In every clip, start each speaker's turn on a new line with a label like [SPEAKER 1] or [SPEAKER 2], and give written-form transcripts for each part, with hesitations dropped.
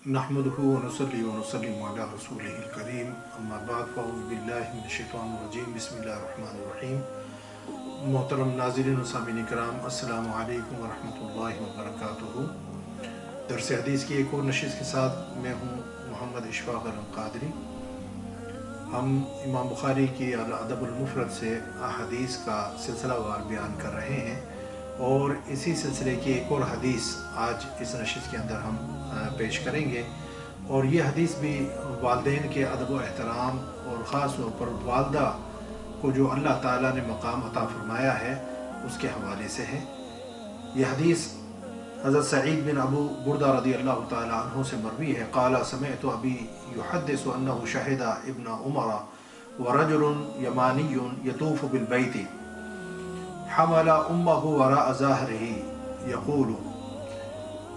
[SPEAKER 1] नहमदुहु व नुसल्ली व नुसल्लिमु अला रसूलिहिल करीम अम्मा बाद फ़अऊज़ु बिल्लाहि मिनश्शैतानिर रजीम बिस्मिल्लाहिर रहमानिर रहीम। मोहतरम नाज़रीन व सामीन इकराम, अस्सलामु अलैकुम व रहमतुल्लाहि व बरकातुहू। दर्स हदीस की एक और नशिस्त के साथ मैं हूँ मोहम्मद इशफ़ाक़ अल-क़ादरी। हम इमाम बुखारी की अल-अदबुल मुफ़रद से अहादीस का सिलसिलावार बयान कर रहे हैं और इसी सिलसिले की एक और हदीस आज इस नशिस्त के अंदर हम पेश करेंगे। और ये हदीस भी वालिदैन के अदब व एहतराम और ख़ास तौर पर वालदा को जो अल्लाह ताला ने मकाम अता फ़रमाया है उसके हवाले से है। यह हदीस हज़रत सईद बिन अबू बुरदा रज़ियल्लाहु ताला अन्हु से मरवी है। क़ाला समिअतु अबी युहद्दिसु अन्नहु शहिदा इब्न उमर व रजुलन यमानियुन यतूफ़ु बिल बैति हमला उम्महु वराअ ज़हरिही यक़ूलु।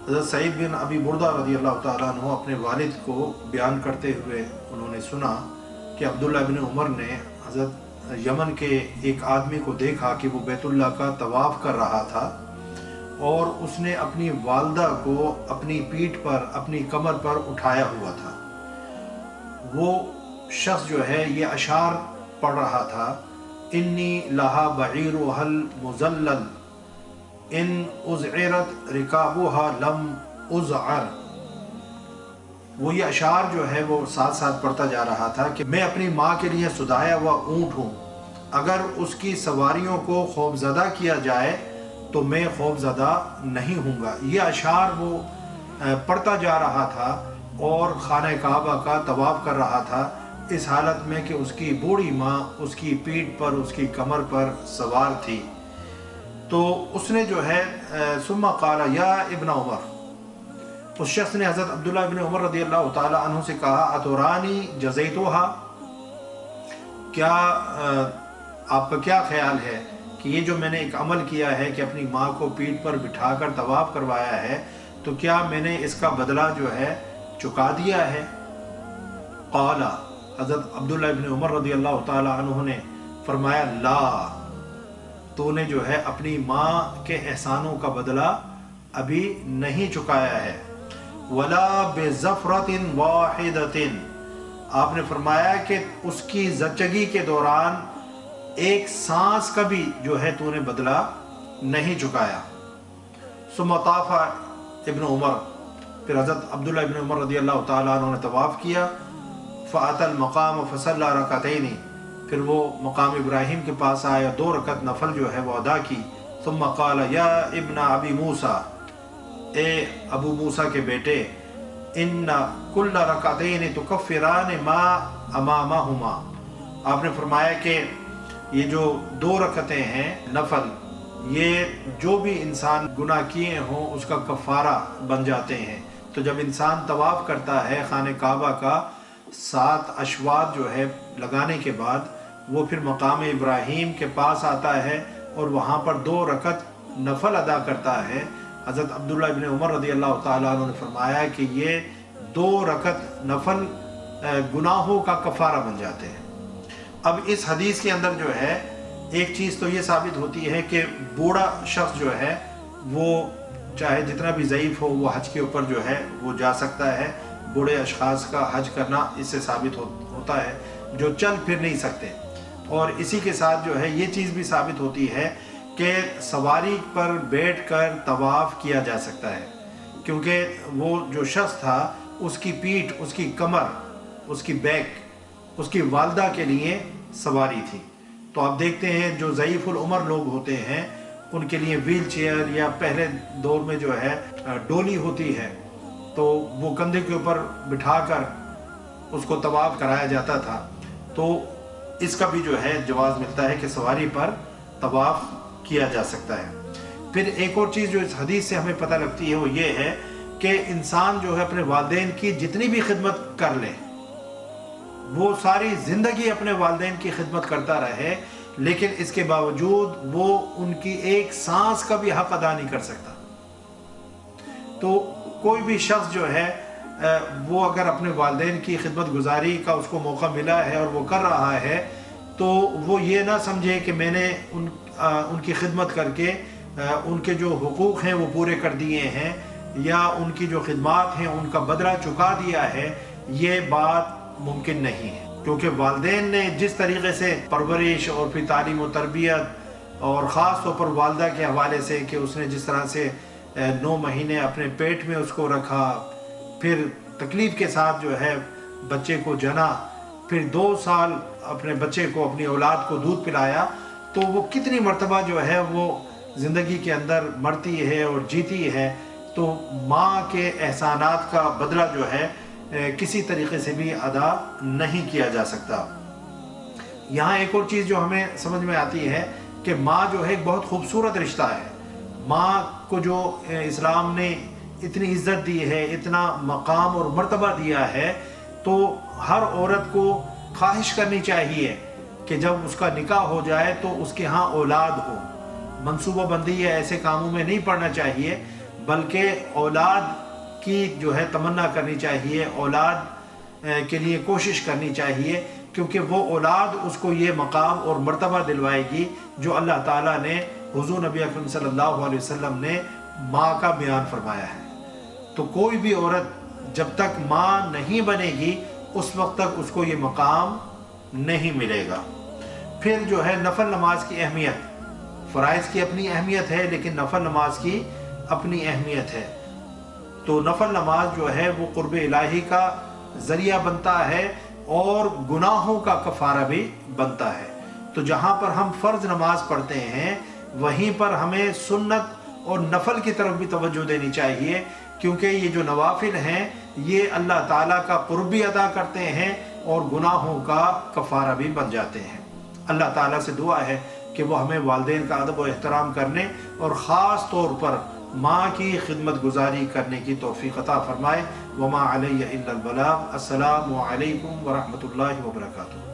[SPEAKER 1] हज़रत सईद बिन अबी बुरदा रज़ियल्लाहु ताला अन्हु अपने वालिद को बयान करते हुए उन्होंने सुना कि अब्दुल्ला बिन उमर ने हज़रत यमन के एक आदमी को देखा कि वो बैतुल्ला का तवाफ़ कर रहा था और उसने अपनी वालदा को अपनी पीठ पर, अपनी कमर पर उठाया हुआ था। वो शख्स जो है ये अशार पढ़ रहा था, इन्नी लहा बईरुहल मुज़ल्लल इन उज़इरत रिकाबुहा लम उज़अर। वो ये अशार जो है वो साथ साथ पढ़ता जा रहा था कि मैं अपनी माँ के लिए सुधाया हुआ ऊँट हूँ, अगर उसकी सवारियों को खौफज़दा किया जाए तो मैं खौफज़दा नहीं हूँगा। ये अशार वो पढ़ता जा रहा था और खाने काबा का तवाफ़ कर रहा था इस हालत में कि उसकी बूढ़ी माँ उसकी पीठ पर, उसकी कमर पर सवार थी। तो उसने जो है सुम्मा क़ाला या इब्न उमर, उस शख्स ने हज़रत अब्दुल्ला इब्न उमर रज़ियल्लाहु ताला अन्हु से कहा, अतुरानी जज़ैतुहा, क्या आपका क्या ख्याल है कि ये जो मैंने एक अमल किया है कि अपनी माँ को पीठ पर बिठाकर तवाफ़ करवाया है, तो क्या मैंने इसका बदला जो है चुका दिया है? क़ाला, हज़रत अब्दुल्ला इब्न उमर रज़ियल्लाहु ताला अन्हु ने फरमाया, ला, तूने जो है अपनी माँ के एहसानों का बदला अभी नहीं चुकाया है। वला बेज़फ़रतिन वाहिदतिन, आपने फरमाया कि उसकी ज़च्चगी के दौरान एक सांस का भी जो है तूने बदला नहीं चुकाया। सुम्मा ताफ़ा इब्न उमर, फिर हज़रत अब्दुल्ला इब्न उमर रज़ियल्लाहु ताला अन्हु ने तवाफ़ किया। फ़अतल मक़ाम फ़सल्ला रकअतैनि, फिर वो मकाम इब्राहिम के पास आया, 2 रकत नफल जो है वो अदा की। सुम्मा क़ाला या इब्न अबी मूसा, ए अबू मूसा के बेटे, इन्ना कुल्ला रकअतैनि तुकफ़िरान मा अमामहुमा, आपने फरमाया कि ये जो 2 रकतें हैं नफल, ये जो भी इंसान गुनाह किए हों उसका कफ़ारा बन जाते हैं। तो जब इंसान तवाफ़ करता है खाने काबा का 7 अशवात जो है लगाने के बाद, वो फिर मकाम इब्राहीम के पास आता है और वहाँ पर 2 रकत नफल अदा करता है। हज़रत अब्दुल्ला इब्न उमर रज़ियल्लाहु ताला अन्हु ने फरमाया कि ये 2 रकत नफल गुनाहों का कफ़ारा बन जाते हैं। अब इस हदीस के अंदर जो है एक चीज़ तो ये साबित होती है कि बूढ़ा शख्स जो है वो चाहे जितना भी ज़ईफ़ हो वो हज के ऊपर जो है वो जा सकता है। बूढ़े अशख़ास का हज करना इससे साबित होता है जो चल फिर नहीं सकते। और इसी के साथ जो है ये चीज़ भी साबित होती है कि सवारी पर बैठकर तवाफ़ किया जा सकता है, क्योंकि वो जो शख्स था उसकी पीठ, उसकी कमर, उसकी बैक उसकी वालदा के लिए सवारी थी। तो आप देखते हैं जो ज़ईफ़ुल उमर लोग होते हैं उनके लिए व्हील चेयर या पहले दौर में जो है डोली होती है, तो वो कंधे के ऊपर बिठाकर उसको तवाफ़ कराया जाता था। तो इसका भी जो है जवाज़ मिलता है कि सवारी पर तवाफ़ किया जा सकता है। फिर एक और चीज़ जो इस हदीस से हमें पता लगती है वो ये है कि इंसान जो है अपने वालिदैन की जितनी भी खिदमत कर ले, वो सारी ज़िंदगी अपने वालिदैन की खिदमत करता रहे, लेकिन इसके बावजूद वो उनकी एक सांस का भी हक़ अदा नहीं कर सकता। तो कोई भी शख्स जो है वो अगर अपने वालिदैन की खिदमत गुजारी का उसको मौका मिला है और वो कर रहा है, तो वो ये ना समझे कि मैंने उनकी खिदमत करके उनके जो हुकूक़ हैं वो पूरे कर दिए हैं, یا ان کی جو خدمات ہیں ان کا بدلہ چکا دیا ہے، یہ بات ممکن نہیں ہے، کیونکہ والدین نے جس طریقے سے پرورش اور پھر تعلیم و تربیت، اور خاص طور پر والدہ کے حوالے سے کہ اس نے جس طرح سے 9 مہینے اپنے پیٹ میں اس کو رکھا، پھر تکلیف کے ساتھ جو ہے بچے کو جنا، پھر 2 سال اپنے بچے کو، اپنی اولاد کو دودھ پلایا، تو وہ کتنی مرتبہ جو ہے وہ زندگی کے اندر مرتی ہے اور جیتی ہے. تو ماں کے احسانات کا بدلہ جو ہے کسی طریقے سے بھی ادا نہیں کیا جا سکتا. یہاں ایک اور چیز جو ہمیں سمجھ میں آتی ہے کہ ماں جو ہے ایک بہت خوبصورت رشتہ ہے. ماں کو جو اسلام نے اتنی عزت دی ہے، اتنا مقام اور مرتبہ دیا ہے، تو ہر عورت کو خواہش کرنی چاہیے کہ جب اس کا نکاح ہو جائے تو اس کے ہاں اولاد ہو. منصوبہ بندی یا ایسے کاموں میں نہیں پڑنا چاہیے، بلکہ اولاد کی جو ہے تمنا کرنی چاہیے، اولاد کے لیے کوشش کرنی چاہیے، کیونکہ وہ اولاد اس کو یہ مقام اور مرتبہ دلوائے گی جو اللہ تعالیٰ نے حضور نبی اکرم صلی اللہ علیہ وسلم نے ماں کا بیان فرمایا ہے. تو کوئی بھی عورت جب تک ماں نہیں بنے گی اس وقت تک اس کو یہ مقام نہیں ملے گا. پھر جو ہے نفل نماز کی اہمیت، فرائض کی اپنی اہمیت ہے لیکن نفل نماز کی اپنی اہمیت ہے. تو نفل نماز جو ہے وہ قرب الہی کا ذریعہ بنتا ہے اور گناہوں کا کفارہ بھی بنتا ہے. تو جہاں پر ہم فرض نماز پڑھتے ہیں وہیں پر ہمیں سنت اور نفل کی طرف بھی توجہ دینی چاہیے، کیونکہ یہ جو نوافل ہیں یہ اللہ تعالیٰ کا قرب بھی ادا کرتے ہیں اور گناہوں کا کفارہ بھی بن جاتے ہیں. اللہ تعالیٰ سے دعا ہے کہ وہ ہمیں والدین کا ادب و احترام کرنے اور خاص طور پر ماں کی خدمت گزاری کرنے کی توفیق عطا فرمائے. وما علیہ الا البلاغ. السلام علیکم ورحمۃ اللہ وبرکاتہ.